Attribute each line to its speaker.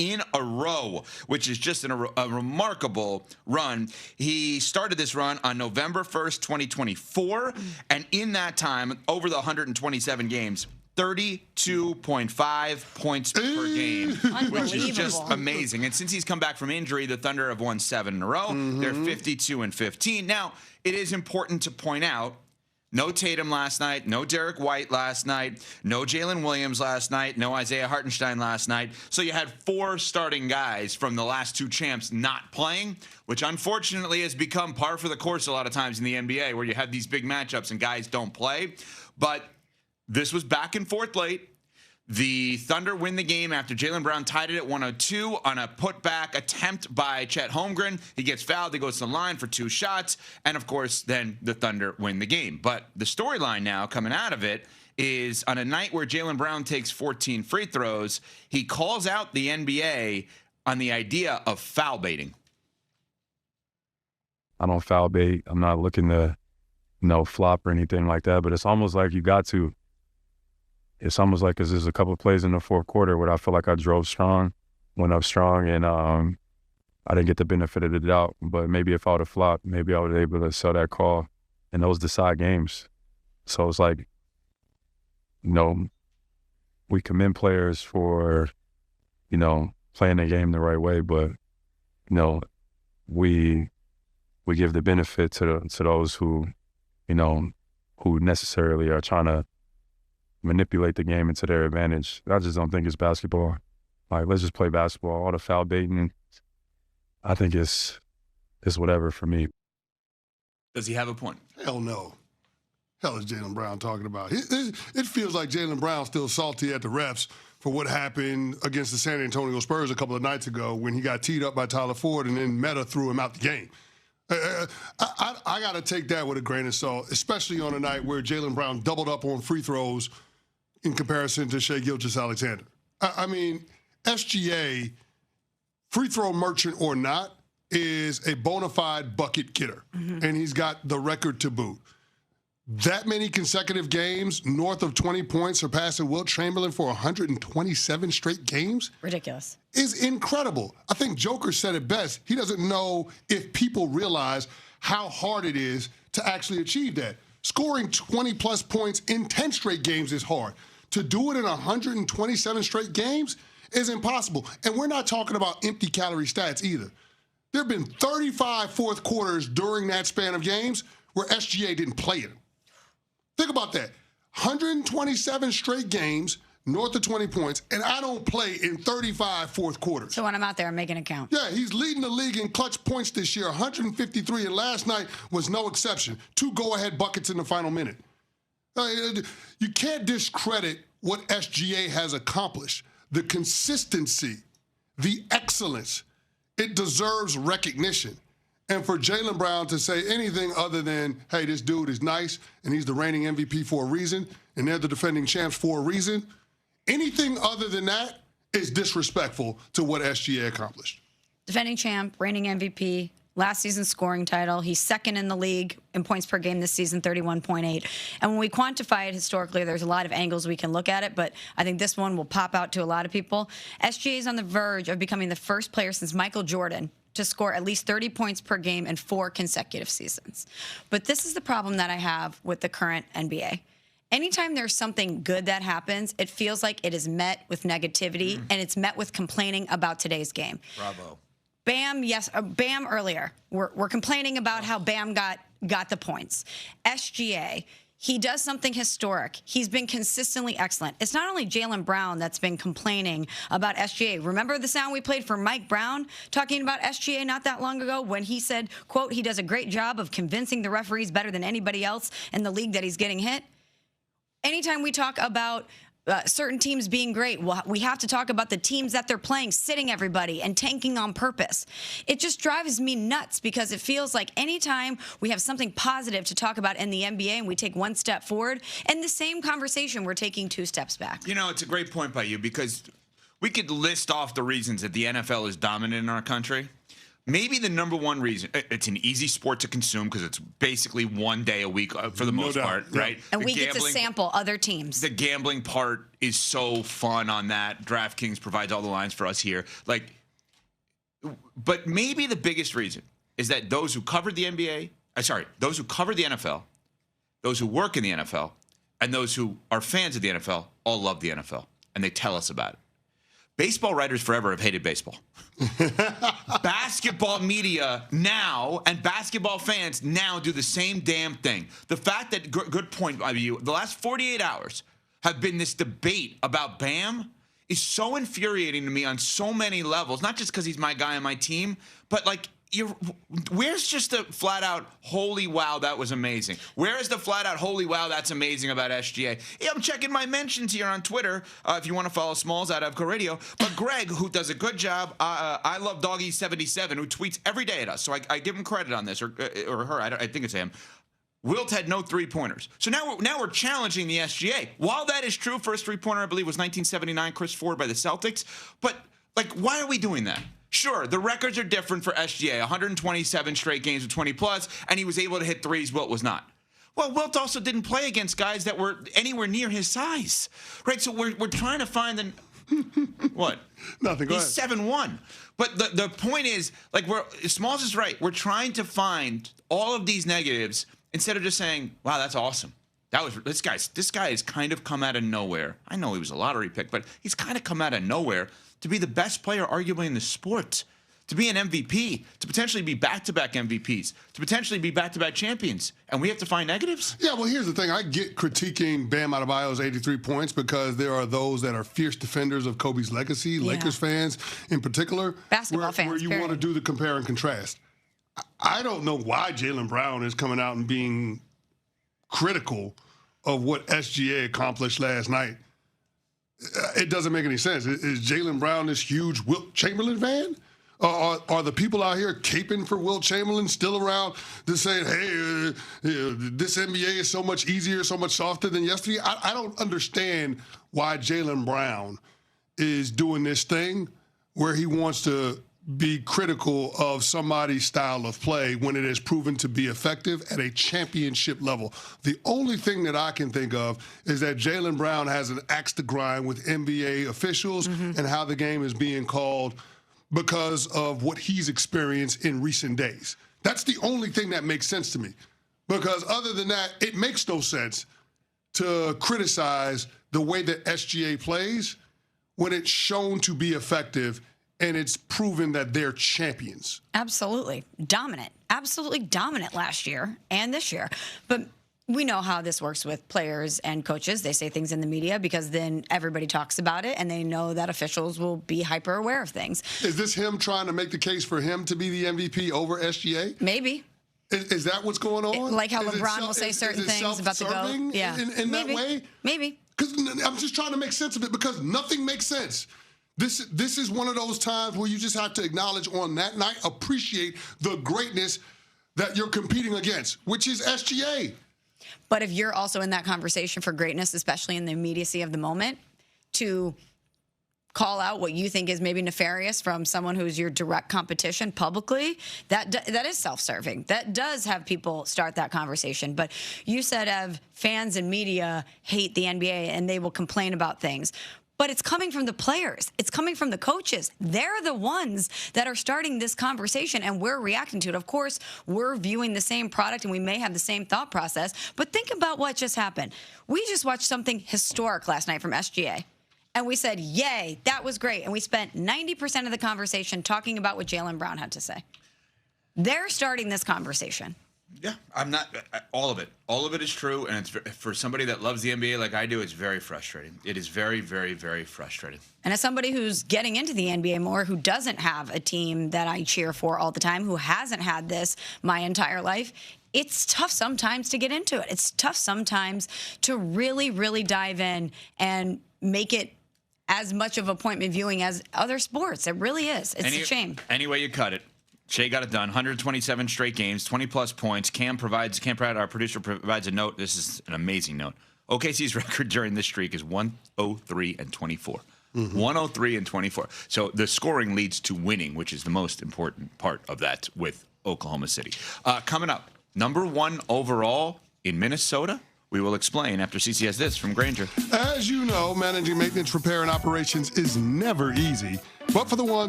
Speaker 1: in a row, which is just a remarkable run. He started this run on November 1st, 2024, and in that time, over the 127 games, 32.5 points per game, which is just amazing. And since he's come back from injury, the Thunder have won 7 in a row. They're 52-15. Now, it is important to point out, no Tatum last night, no Derek White last night, no Jalen Williams last night, no Isaiah Hartenstein last night. So you had 4 starting guys from the last 2 champs not playing, which unfortunately has become par for the course a lot of times in the NBA, where you have these big matchups and guys don't play. But this was back and forth late. The Thunder win the game after Jaylen Brown tied it at 102 on a putback attempt by Chet Holmgren. He gets fouled. He goes to the line for 2 shots. And, of course, then the Thunder win the game. But the storyline now coming out of it is on a night where Jaylen Brown takes 14 free throws, he calls out the NBA on the idea of foul baiting.
Speaker 2: I don't foul bait. I'm not looking to, flop or anything like that. But it's almost like you got to. It's almost like there's a couple of plays in the fourth quarter where I feel like I drove strong, went up strong, and I didn't get the benefit of the doubt. But maybe if I would have flopped, maybe I would have been able to sell that call, and those decide games. So it's like, we commend players for, playing the game the right way, but, we give the benefit to those who, who necessarily are trying to manipulate the game into their advantage. I just don't think it's basketball. Like, let's just play basketball. All the foul baiting, I think it's whatever for me.
Speaker 1: Does he have a point?
Speaker 3: Hell no. Hell is Jaylen Brown talking about? It feels like Jaylen Brown's still salty at the refs for what happened against the San Antonio Spurs a couple of nights ago when he got teed up by Tyler Ford and then Meta threw him out the game. I got to take that with a grain of salt, especially on a night where Jaylen Brown doubled up on free throws in comparison to Shai Gilgeous-Alexander. I mean, SGA, free throw merchant or not, is a bona fide bucket getter, and he's got the record to boot. That many consecutive games, north of 20 points, surpassing Wilt Chamberlain for 127 straight games.
Speaker 4: Ridiculous.
Speaker 3: Is incredible. I think Joker said it best. He doesn't know if people realize how hard it is to actually achieve that. Scoring 20-plus points in 10 straight games is hard. To do it in 127 straight games is impossible. And we're not talking about empty calorie stats either. There have been 35 fourth quarters during that span of games where SGA didn't play it. Think about that. 127 straight games, north of 20 points, and I don't play in 35 fourth quarters.
Speaker 4: So when I'm out there, I'm making it count.
Speaker 3: Yeah, he's leading the league in clutch points this year, 153, and last night was no exception. 2 go-ahead buckets in the final minute. You can't discredit what SGA has accomplished. The consistency, the excellence, it deserves recognition. And for Jaylen Brown to say anything other than, hey, this dude is nice and he's the reigning MVP for a reason and they're the defending champs for a reason, anything other than that is disrespectful to what SGA accomplished.
Speaker 4: Defending champ, reigning MVP, last season's scoring title. He's second in the league in points per game this season, 31.8. And when we quantify it historically, there's a lot of angles we can look at it, but I think this one will pop out to a lot of people. SGA is on the verge of becoming the first player since Michael Jordan to score at least 30 points per game in 4 consecutive seasons. But this is the problem that I have with the current NBA. Anytime there's something good that happens, it feels like it is met with negativity and it's met with complaining about today's game.
Speaker 1: Bravo.
Speaker 4: Bam, yes, Bam earlier. We're complaining about how Bam got the points. SGA, he does something historic. He's been consistently excellent. It's not only Jaylen Brown that's been complaining about SGA. Remember the sound we played for Mike Brown talking about SGA not that long ago when he said, quote, he does a great job of convincing the referees better than anybody else in the league that he's getting hit? Anytime we talk about certain teams being great, we have to talk about the teams that they're playing, sitting everybody and tanking on purpose. It just drives me nuts because it feels like anytime we have something positive to talk about in the NBA and we take one step forward, in the same conversation, we're taking 2 steps back.
Speaker 1: You know, it's a great point by you because we could list off the reasons that the NFL is dominant in our country. maybe the number one reason, it's an easy sport to consume because it's basically one day a week for the most part, right?
Speaker 4: And we get to sample other teams.
Speaker 1: The gambling part is so fun on that. DraftKings provides all the lines for us here. But maybe the biggest reason is that those who covered the NBA, those who cover the NFL, those who work in the NFL, and those who are fans of the NFL all love the NFL, and they tell us about it. Baseball writers forever have hated baseball. Basketball media now and basketball fans now do the same damn thing. The fact that, good point by you, the last 48 hours have been this debate about Bam is so infuriating to me on so many levels, not just because he's my guy on my team, but where's just the flat out, holy wow, that was amazing? Where is the flat out, holy wow, that's amazing about SGA? Yeah, I'm checking my mentions here on Twitter if you want to follow Smalls at Avco Radio. But Greg, who does a good job, I love Doggy77, who tweets every day at us. So I give him credit on this, or her, I think it's him. Wilt had no three-pointers. So now we're challenging the SGA. While that is true, first three-pointer, I believe, was 1979, Chris Ford by the Celtics. But, why are we doing that? Sure, the records are different for SGA. 127 straight games with 20-plus, and he was able to hit threes. Wilt was not. Well, Wilt also didn't play against guys that were anywhere near his size, right? So we're trying to find what?
Speaker 3: Nothing. Go
Speaker 1: He's
Speaker 3: ahead.
Speaker 1: 7'1". But the point is, Smalls is right. We're trying to find all of these negatives instead of just saying, "Wow, that's awesome." This guy has kind of come out of nowhere. I know he was a lottery pick, but he's kind of come out of nowhere to be the best player arguably in the sport, to be an MVP, to potentially be back-to-back MVPs, to potentially be back-to-back champions. And we have to find negatives?
Speaker 3: Yeah, well, here's the thing. I get critiquing Bam Adebayo's 83 points because there are those that are fierce defenders of Kobe's legacy, Lakers fans in particular.
Speaker 4: Basketball fans,
Speaker 3: where you want to do the compare and contrast. I don't know why Jaylen Brown is coming out and being critical of what SGA accomplished last night. It doesn't make any sense. Is Jaylen Brown this huge Wilt Chamberlain fan? Are the people out here caping for Wilt Chamberlain still around to say, hey, this NBA is so much easier, so much softer than yesterday? I don't understand why Jaylen Brown is doing this thing where he wants to be critical of somebody's style of play when it has proven to be effective at a championship level. The only thing that I can think of is that Jaylen Brown has an axe to grind with NBA officials and how the game is being called because of what he's experienced in recent days. That's the only thing that makes sense to me. Because other than that, it makes no sense to criticize the way that SGA plays when it's shown to be effective and it's proven that they're champions.
Speaker 4: Absolutely. Dominant. Absolutely dominant last year and this year. But we know how this works with players and coaches. They say things in the media because then everybody talks about it and they know that officials will be hyper aware of things.
Speaker 3: Is this him trying to make the case for him to be the MVP over SGA?
Speaker 4: Maybe.
Speaker 3: Is that what's going on?
Speaker 4: Like how LeBron will say certain things about the GOAT?
Speaker 3: Yeah. In that way?
Speaker 4: Maybe.
Speaker 3: Because I'm just trying to make sense of it because nothing makes sense. This is one of those times where you just have to acknowledge on that night, appreciate the greatness that you're competing against, which is SGA.
Speaker 4: But if you're also in that conversation for greatness, especially in the immediacy of the moment, to call out what you think is maybe nefarious from someone who's your direct competition publicly, that is self-serving. That does have people start that conversation. But you said fans and media hate the NBA and they will complain about things. But it's coming from the players. It's coming from the coaches. They're the ones that are starting this conversation, and we're reacting to it. Of course, we're viewing the same product, and we may have the same thought process. But think about what just happened. We just watched something historic last night from SGA. And we said, yay, that was great. And we spent 90% of the conversation talking about what Jaylen Brown had to say. They're starting this conversation.
Speaker 1: Yeah, I'm not all of it. All of it is true, and it's for somebody that loves the NBA like I do. It's very frustrating. It is very, very, very frustrating.
Speaker 4: And as somebody who's getting into the NBA more, who doesn't have a team that I cheer for all the time, who hasn't had this my entire life, it's tough sometimes to get into it. It's tough sometimes to really, really dive in and make it as much of appointment viewing as other sports. It really is. It's a shame.
Speaker 1: Any way you cut it. Shea got it done. 127 straight games, 20-plus points. Cam Pratt, our producer, provides a note. This is an amazing note. OKC's record during this streak is 103-24. 103 and 24. So the scoring leads to winning, which is the most important part of that with Oklahoma City. Coming up, number 1 overall in Minnesota. We will explain after CC has this from Granger.
Speaker 3: As you know, managing maintenance, repair, and operations is never easy. But for the ones